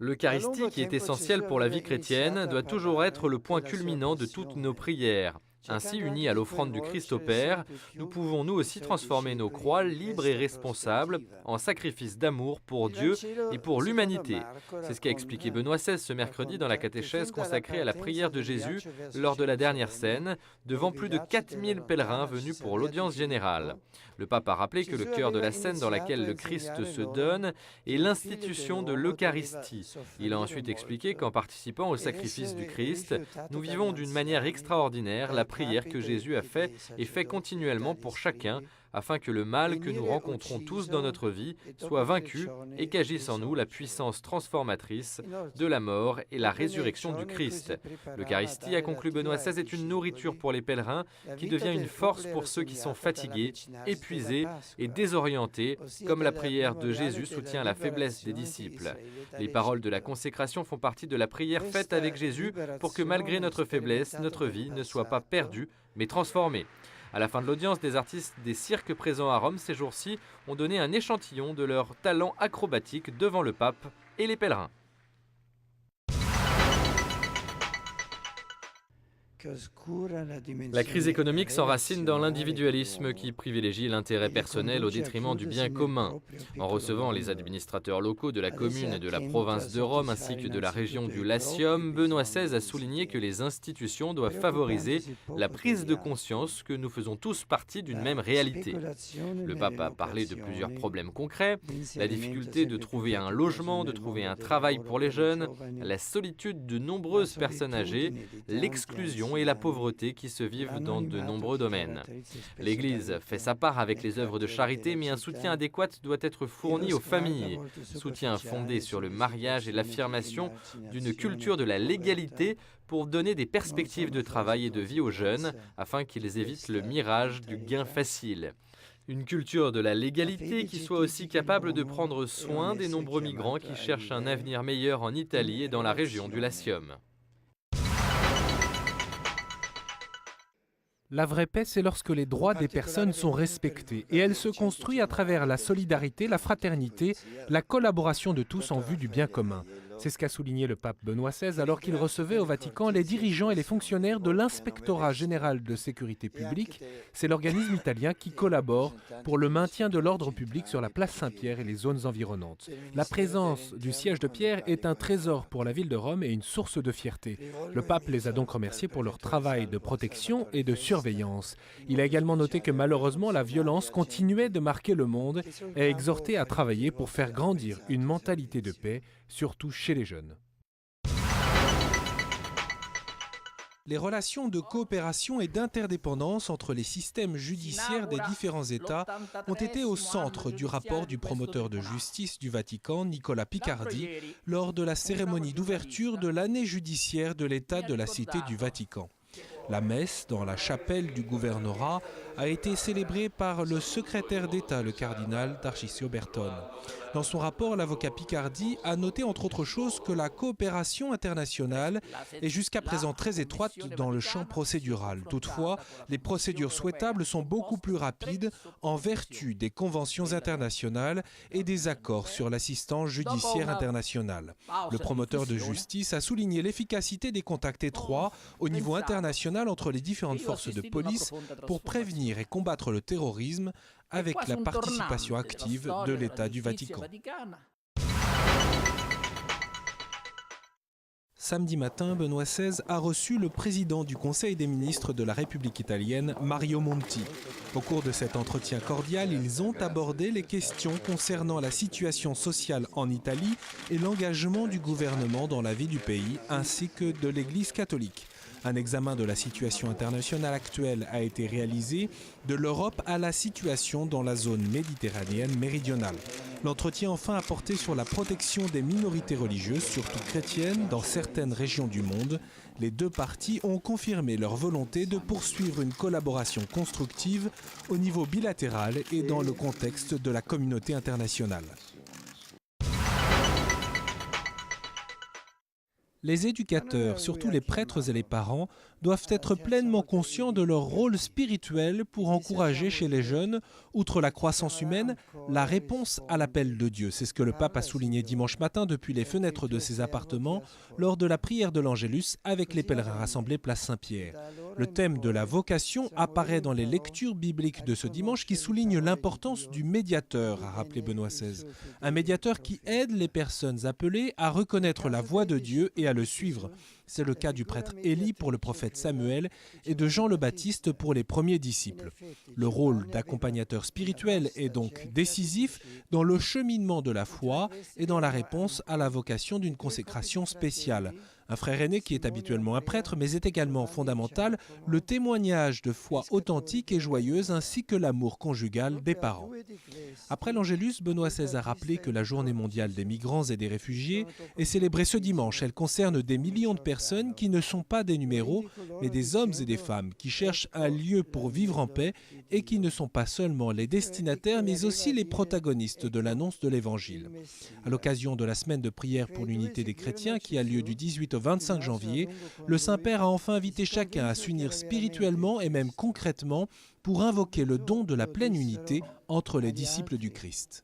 L'Eucharistie, qui est essentielle pour la vie chrétienne, doit toujours être le point culminant de toutes nos prières. Ainsi, unis à l'offrande du Christ au Père, nous pouvons nous aussi transformer nos croix libres et responsables en sacrifices d'amour pour Dieu et pour l'humanité. C'est ce qu'a expliqué Benoît XVI ce mercredi dans la catéchèse consacrée à la prière de Jésus lors de la dernière scène, devant plus de 4000 pèlerins venus pour l'audience générale. Le pape a rappelé que le cœur de la scène dans laquelle le Christ se donne est l'institution de l'Eucharistie. Il a ensuite expliqué qu'en participant au sacrifice du Christ, nous vivons d'une manière extraordinaire la prière que Jésus a fait et fait continuellement pour chacun, afin que le mal que nous rencontrons tous dans notre vie soit vaincu et qu'agisse en nous la puissance transformatrice de la mort et la résurrection du Christ. L'Eucharistie, a conclu Benoît XVI, est une nourriture pour les pèlerins qui devient une force pour ceux qui sont fatigués, épuisés et désorientés, comme la prière de Jésus soutient la faiblesse des disciples. Les paroles de la consécration font partie de la prière faite avec Jésus pour que malgré notre faiblesse, notre vie ne soit pas perdue, mais transformée. À la fin de l'audience, des artistes des cirques présents à Rome ces jours-ci ont donné un échantillon de leur talent acrobatique devant le pape et les pèlerins. La crise économique s'enracine dans l'individualisme qui privilégie l'intérêt personnel au détriment du bien commun. En recevant les administrateurs locaux de la commune et de la province de Rome ainsi que de la région du Latium, Benoît XVI a souligné que les institutions doivent favoriser la prise de conscience que nous faisons tous partie d'une même réalité. Le pape a parlé de plusieurs problèmes concrets, la difficulté de trouver un logement, de trouver un travail pour les jeunes, la solitude de nombreuses personnes âgées, l'exclusion et la pauvreté qui se vivent dans de nombreux domaines. L'Église fait sa part avec les œuvres de charité, mais un soutien adéquat doit être fourni aux familles. Soutien fondé sur le mariage et l'affirmation d'une culture de la légalité pour donner des perspectives de travail et de vie aux jeunes, afin qu'ils évitent le mirage du gain facile. Une culture de la légalité qui soit aussi capable de prendre soin des nombreux migrants qui cherchent un avenir meilleur en Italie et dans la région du Latium. La vraie paix, c'est lorsque les droits des personnes sont respectés. Et elle se construit à travers la solidarité, la fraternité, la collaboration de tous en vue du bien commun. C'est ce qu'a souligné le pape Benoît XVI alors qu'il recevait au Vatican les dirigeants et les fonctionnaires de l'Inspectorat général de sécurité publique. C'est l'organisme italien qui collabore pour le maintien de l'ordre public sur la place Saint-Pierre et les zones environnantes. La présence du siège de Pierre est un trésor pour la ville de Rome et une source de fierté. Le pape les a donc remerciés pour leur travail de protection et de surveillance. Il a également noté que malheureusement la violence continuait de marquer le monde et a exhorté à travailler pour faire grandir une mentalité de paix, surtout chez les jeunes. Les relations de coopération et d'interdépendance entre les systèmes judiciaires des différents États ont été au centre du rapport du promoteur de justice du Vatican, Nicolas Picardi, lors de la cérémonie d'ouverture de l'année judiciaire de l'État de la Cité du Vatican. La messe, dans la chapelle du gouvernorat, a été célébrée par le secrétaire d'État, le cardinal Tarcisio Bertone. Dans son rapport, l'avocat Picardi a noté entre autres choses que la coopération internationale est jusqu'à présent très étroite dans le champ procédural. Toutefois, les procédures souhaitables sont beaucoup plus rapides en vertu des conventions internationales et des accords sur l'assistance judiciaire internationale. Le promoteur de justice a souligné l'efficacité des contacts étroits au niveau international entre les différentes forces de police pour prévenir et combattre le terrorisme avec la participation active de l'État du Vatican. Samedi matin, Benoît XVI a reçu le président du Conseil des ministres de la République italienne, Mario Monti. Au cours de cet entretien cordial, ils ont abordé les questions concernant la situation sociale en Italie et l'engagement du gouvernement dans la vie du pays, ainsi que de l'Église catholique. Un examen de la situation internationale actuelle a été réalisé, de l'Europe à la situation dans la zone méditerranéenne méridionale. L'entretien enfin a porté sur la protection des minorités religieuses, surtout chrétiennes, dans certaines régions du monde. Les deux parties ont confirmé leur volonté de poursuivre une collaboration constructive au niveau bilatéral et dans le contexte de la communauté internationale. Les éducateurs, surtout les prêtres et les parents, doivent être pleinement conscients de leur rôle spirituel pour encourager chez les jeunes, outre la croissance humaine, la réponse à l'appel de Dieu. C'est ce que le pape a souligné dimanche matin depuis les fenêtres de ses appartements lors de la prière de l'Angélus avec les pèlerins rassemblés place Saint-Pierre. Le thème de la vocation apparaît dans les lectures bibliques de ce dimanche qui souligne l'importance du médiateur, a rappelé Benoît XVI. Un médiateur qui aide les personnes appelées à reconnaître la voix de Dieu et à le suivre. C'est le cas du prêtre Élie pour le prophète Samuel et de Jean le Baptiste pour les premiers disciples. Le rôle d'accompagnateur spirituel est donc décisif dans le cheminement de la foi et dans la réponse à la vocation d'une consécration spéciale. Un frère aîné qui est habituellement un prêtre, mais est également fondamental, le témoignage de foi authentique et joyeuse ainsi que l'amour conjugal des parents. Après l'Angélus, Benoît XVI a rappelé que la Journée mondiale des migrants et des réfugiés est célébrée ce dimanche. Elle concerne des millions de personnes qui ne sont pas des numéros, mais des hommes et des femmes qui cherchent un lieu pour vivre en paix et qui ne sont pas seulement les destinataires, mais aussi les protagonistes de l'annonce de l'Évangile. À l'occasion de la semaine de prière pour l'unité des chrétiens qui a lieu du 18 au 25 janvier, le Saint-Père a enfin invité chacun à s'unir spirituellement et même concrètement pour invoquer le don de la pleine unité entre les disciples du Christ.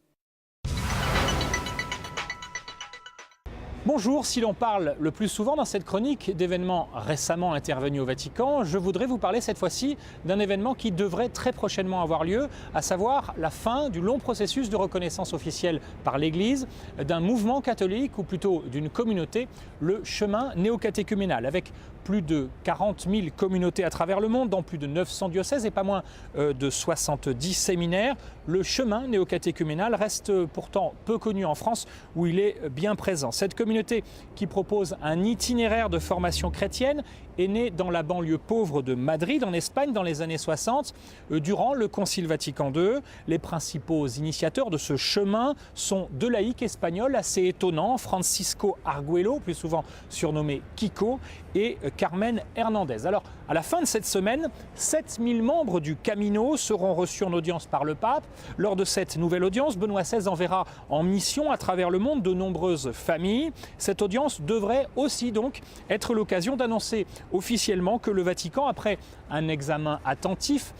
Bonjour, si l'on parle le plus souvent dans cette chronique d'événements récemment intervenus au Vatican, je voudrais vous parler cette fois-ci d'un événement qui devrait très prochainement avoir lieu, à savoir la fin du long processus de reconnaissance officielle par l'Église d'un mouvement catholique, ou plutôt d'une communauté, le chemin néocatéchuménal, avec plus de 40 000 communautés à travers le monde, dans plus de 900 diocèses et pas moins de 70 séminaires. Le chemin néocatéchuménal reste pourtant peu connu en France, où il est bien présent. Cette communauté qui propose un itinéraire de formation chrétienne est née dans la banlieue pauvre de Madrid, en Espagne, dans les années 60. Durant le Concile Vatican II, les principaux initiateurs de ce chemin sont deux laïcs espagnols assez étonnants, Francisco Arguello, plus souvent surnommé Kiko, et Carmen Hernandez. Alors, à la fin de cette semaine, 7000 membres du Camino seront reçus en audience par le pape. Lors de cette nouvelle audience, Benoît XVI enverra en mission à travers le monde de nombreuses familles. Cette audience devrait aussi donc être l'occasion d'annoncer officiellement que le Vatican, après un examen attentif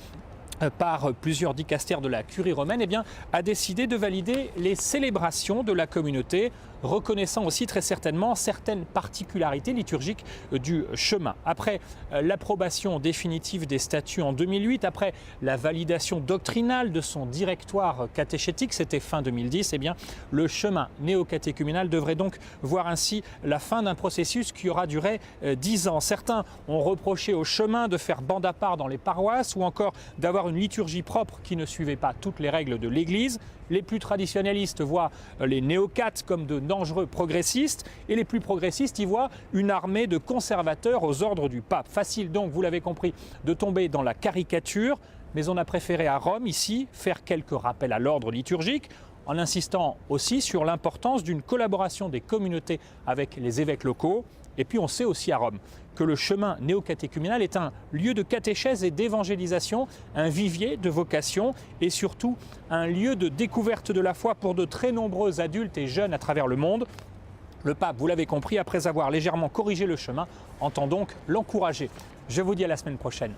par plusieurs dicastères de la curie romaine, a décidé de valider les célébrations de la communauté, reconnaissant aussi très certainement certaines particularités liturgiques du chemin. Après l'approbation définitive des statuts en 2008, après la validation doctrinale de son directoire catéchétique, c'était fin 2010, le chemin néocatéchuménal devrait donc voir ainsi la fin d'un processus qui aura duré 10 ans. Certains ont reproché au chemin de faire bande à part dans les paroisses ou encore d'avoir une liturgie propre qui ne suivait pas toutes les règles de l'Église. Les plus traditionnalistes voient les néocates comme de dangereux progressistes et les plus progressistes y voient une armée de conservateurs aux ordres du pape. Facile donc, vous l'avez compris, de tomber dans la caricature, mais on a préféré à Rome, ici, faire quelques rappels à l'ordre liturgique, en insistant aussi sur l'importance d'une collaboration des communautés avec les évêques locaux. Et puis on sait aussi à Rome que le chemin néocatéchuménal est un lieu de catéchèse et d'évangélisation, un vivier de vocation et surtout un lieu de découverte de la foi pour de très nombreux adultes et jeunes à travers le monde. Le pape, vous l'avez compris, après avoir légèrement corrigé le chemin, entend donc l'encourager. Je vous dis à la semaine prochaine.